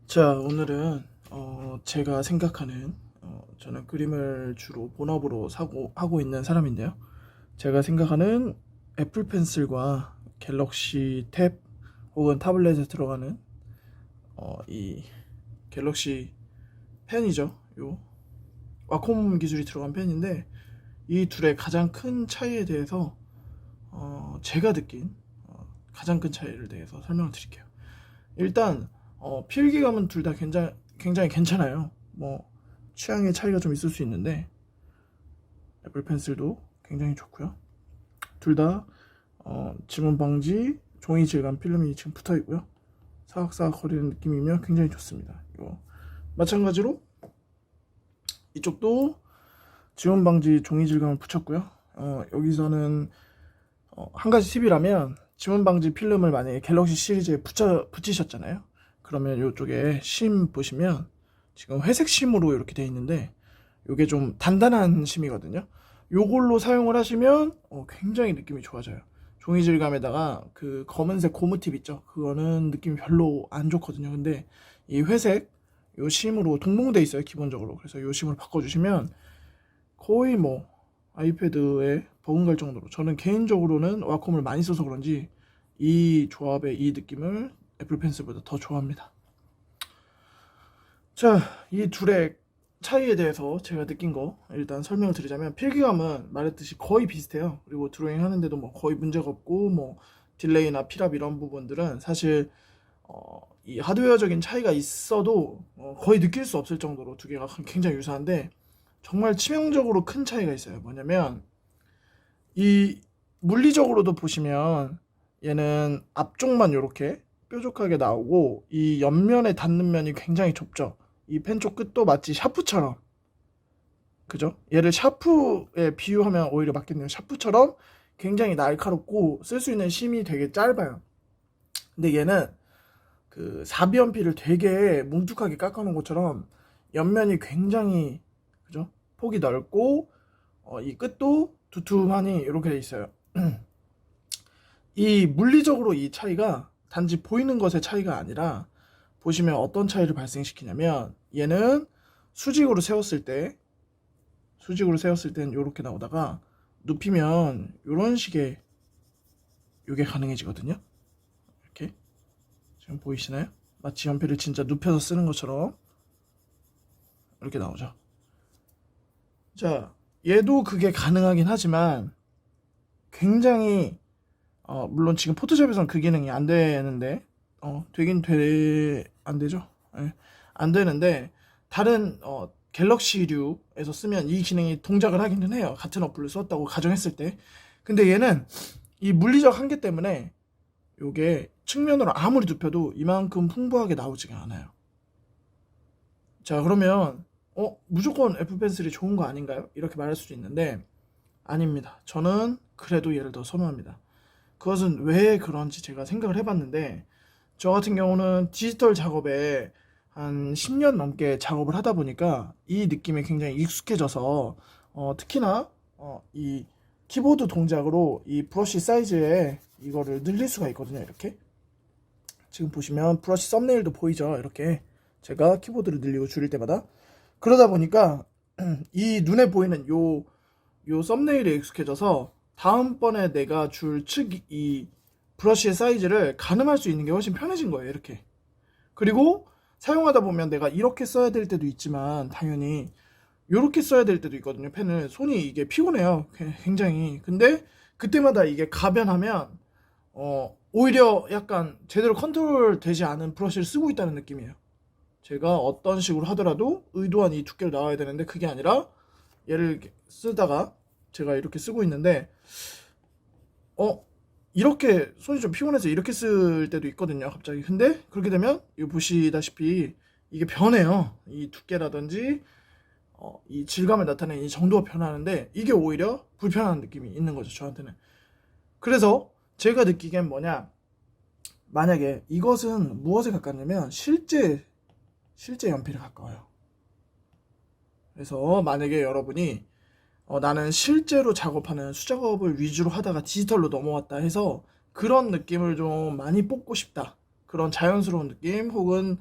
자, 오늘은 제가 생각하는 저는 그림을 주로 본업으로 하고 있는 사람인데요. 제가 생각하는 애플 펜슬과 갤럭시 탭 혹은 타블렛에 들어가는 이 갤럭시 펜이죠. 요 와콤 기술이 들어간 펜인데 이 둘의 가장 큰 차이에 대해서 제가 느낀 가장 큰 차이를 대해서 설명을 드릴게요. 일단 필기감은 둘 다 굉장히 괜찮아요. 뭐 취향의 차이가 좀 있을 수 있는데 애플 펜슬도 굉장히 좋고요. 둘 다 지문 방지 종이 질감 필름이 지금 붙어 있고요. 사각사각 거리는 느낌이며 굉장히 좋습니다. 이거 마찬가지로 이쪽도 지문 방지 종이 질감을 붙였고요. 여기서는 한 가지 팁이라면 지문 방지 필름을 만약에 갤럭시 시리즈에 붙이셨잖아요. 그러면 이쪽에 심 보시면 지금 회색 심으로 이렇게 되어 있는데 이게 좀 단단한 심이거든요. 요걸로 사용을 하시면 굉장히 느낌이 좋아져요. 종이 질감에다가 그 검은색 고무 팁 있죠. 그거는 느낌이 별로 안 좋거든요. 근데 이 회색 요 심으로 동봉돼 있어요, 기본적으로. 그래서 요 심으로 바꿔주시면 거의 뭐 아이패드에 버금갈 정도로, 저는 개인적으로는 와콤을 많이 써서 그런지 이 조합의 이 느낌을 애플 펜슬보다 더 좋아합니다. 자, 이 둘의 차이에 대해서 제가 느낀 거 일단 설명을 드리자면, 필기감은 말했듯이 거의 비슷해요. 그리고 드로잉 하는데도 뭐 거의 문제가 없고, 뭐 딜레이나 필압 이런 부분들은 사실 이 하드웨어적인 차이가 있어도 거의 느낄 수 없을 정도로 두 개가 굉장히 유사한데, 정말 치명적으로 큰 차이가 있어요. 뭐냐면 이 물리적으로도 보시면 얘는 앞쪽만 이렇게 뾰족하게 나오고 이 옆면에 닿는 면이 굉장히 좁죠. 이 펜 쪽 끝도 마치 샤프처럼, 그죠? 얘를 샤프에 비유하면 오히려 맞겠네요. 샤프처럼 굉장히 날카롭고 쓸 수 있는 심이 되게 짧아요. 근데 얘는 그 사비연필을 되게 뭉툭하게 깎아놓은 것처럼 옆면이 굉장히, 그죠? 폭이 넓고 이 끝도 두툼하니 이렇게 돼 있어요. 이 물리적으로 이 차이가 단지 보이는 것의 차이가 아니라, 보시면 어떤 차이를 발생시키냐면, 얘는 수직으로 세웠을 때는 이렇게 나오다가 눕히면 이런 식의 이게 가능해지거든요. 이렇게 지금 보이시나요? 마치 연필을 진짜 눕혀서 쓰는 것처럼 이렇게 나오죠. 자, 얘도 그게 가능하긴 하지만 굉장히 물론 지금 포토샵에서는 그 기능이 안 되는데 안 되죠. 예, 안 되는데 다른 갤럭시류에서 쓰면 이 기능이 동작을 하기는 해요. 같은 어플을 썼다고 가정했을 때. 근데 얘는 이 물리적 한계 때문에 요게 측면으로 아무리 눕혀도 이만큼 풍부하게 나오지가 않아요. 자, 그러면 무조건 애플 펜슬이 좋은 거 아닌가요? 이렇게 말할 수도 있는데 아닙니다. 저는 그래도 얘를 더 선호합니다. 그것은 왜 그런지 제가 생각을 해봤는데, 저 같은 경우는 디지털 작업에 한 10년 넘게 작업을 하다 보니까 이 느낌에 굉장히 익숙해져서 특히나 이 키보드 동작으로 이 브러쉬 사이즈에 이거를 늘릴 수가 있거든요. 이렇게 지금 보시면 브러쉬 썸네일도 보이죠. 이렇게 제가 키보드를 늘리고 줄일 때마다, 그러다 보니까 이 눈에 보이는 요 썸네일에 익숙해져서 다음번에 내가 줄 이 브러쉬의 사이즈를 가늠할 수 있는 게 훨씬 편해진 거예요. 이렇게. 그리고 사용하다 보면 내가 이렇게 써야 될 때도 있지만 당연히 이렇게 써야 될 때도 있거든요. 펜을 손이 이게 피곤해요. 굉장히. 근데 그때마다 이게 가변하면 오히려 약간 제대로 컨트롤 되지 않은 브러쉬를 쓰고 있다는 느낌이에요. 제가 어떤 식으로 하더라도 의도한 이 두께를 나와야 되는데 그게 아니라 얘를 쓰다가 제가 이렇게 쓰고 있는데 이렇게 손이 좀 피곤해서 이렇게 쓸 때도 있거든요, 갑자기. 근데 그렇게 되면 이거 보시다시피 이게 변해요. 이 두께라든지 이 질감을 나타내는 이 정도가 변하는데 이게 오히려 불편한 느낌이 있는 거죠, 저한테는. 그래서 제가 느끼기엔 뭐냐, 만약에 이것은 무엇에 가깝냐면 실제 연필에 가까워요. 그래서 만약에 여러분이 나는 실제로 작업하는 수작업을 위주로 하다가 디지털로 넘어왔다 해서 그런 느낌을 좀 많이 뽑고 싶다, 그런 자연스러운 느낌, 혹은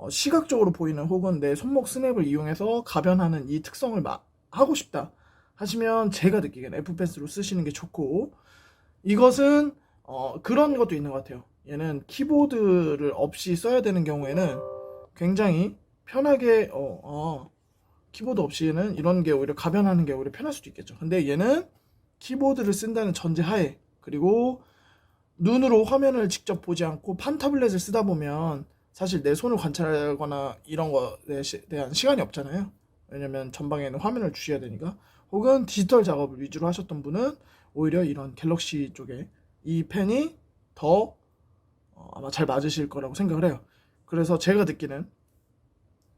시각적으로 보이는 혹은 내 손목 스냅을 이용해서 가변하는 이 특성을 하고 싶다 하시면 제가 느끼기에는 F펜슬로 쓰시는 게 좋고, 이것은 그런 것도 있는 것 같아요. 얘는 키보드를 없이 써야 되는 경우에는 굉장히 편하게 키보드 없이는 이런 게 오히려 가변하는 게 오히려 편할 수도 있겠죠. 근데 얘는 키보드를 쓴다는 전제하에, 그리고 눈으로 화면을 직접 보지 않고 판 타블렛을 쓰다 보면 사실 내 손을 관찰하거나 이런 거에 대한 시간이 없잖아요. 왜냐면 전방에는 화면을 주셔야 되니까. 혹은 디지털 작업을 위주로 하셨던 분은 오히려 이런 갤럭시 쪽에 이 펜이 더 아마 잘 맞으실 거라고 생각을 해요. 그래서 제가 느끼는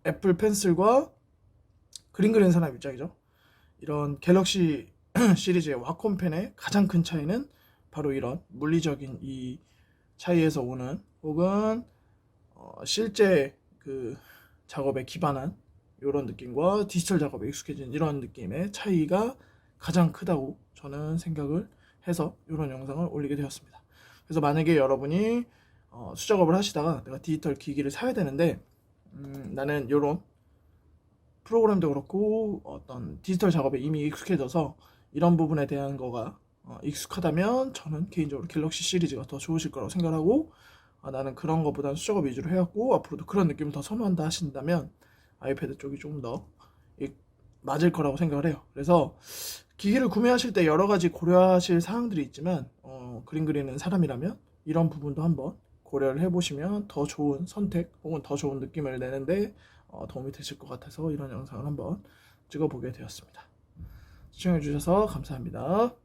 애플 펜슬과 그림 그리는 사람 입장이죠. 이런 갤럭시 시리즈의 와콤 펜의 가장 큰 차이는 바로 이런 물리적인 이 차이에서 오는, 혹은 실제 그 작업에 기반한 이런 느낌과 디지털 작업에 익숙해진 이런 느낌의 차이가 가장 크다고 저는 생각을 해서 이런 영상을 올리게 되었습니다. 그래서 만약에 여러분이 수작업을 하시다가 내가 디지털 기기를 사야 되는데 나는 이런 프로그램도 그렇고 어떤 디지털 작업에 이미 익숙해져서 이런 부분에 대한 거가 익숙하다면 저는 개인적으로 갤럭시 시리즈가 더 좋으실 거라고 생각하고, 나는 그런 거보다는 수작업 위주로 해왔고 앞으로도 그런 느낌을 더 선호한다 하신다면 아이패드 쪽이 좀 더 맞을 거라고 생각을 해요. 그래서 기기를 구매하실 때 여러 가지 고려하실 사항들이 있지만 그림 그리는 사람이라면 이런 부분도 한번 고려를 해보시면 더 좋은 선택 혹은 더 좋은 느낌을 내는데 도움이 되실 것 같아서 이런 영상을 한번 찍어보게 되었습니다. 시청해주셔서 감사합니다.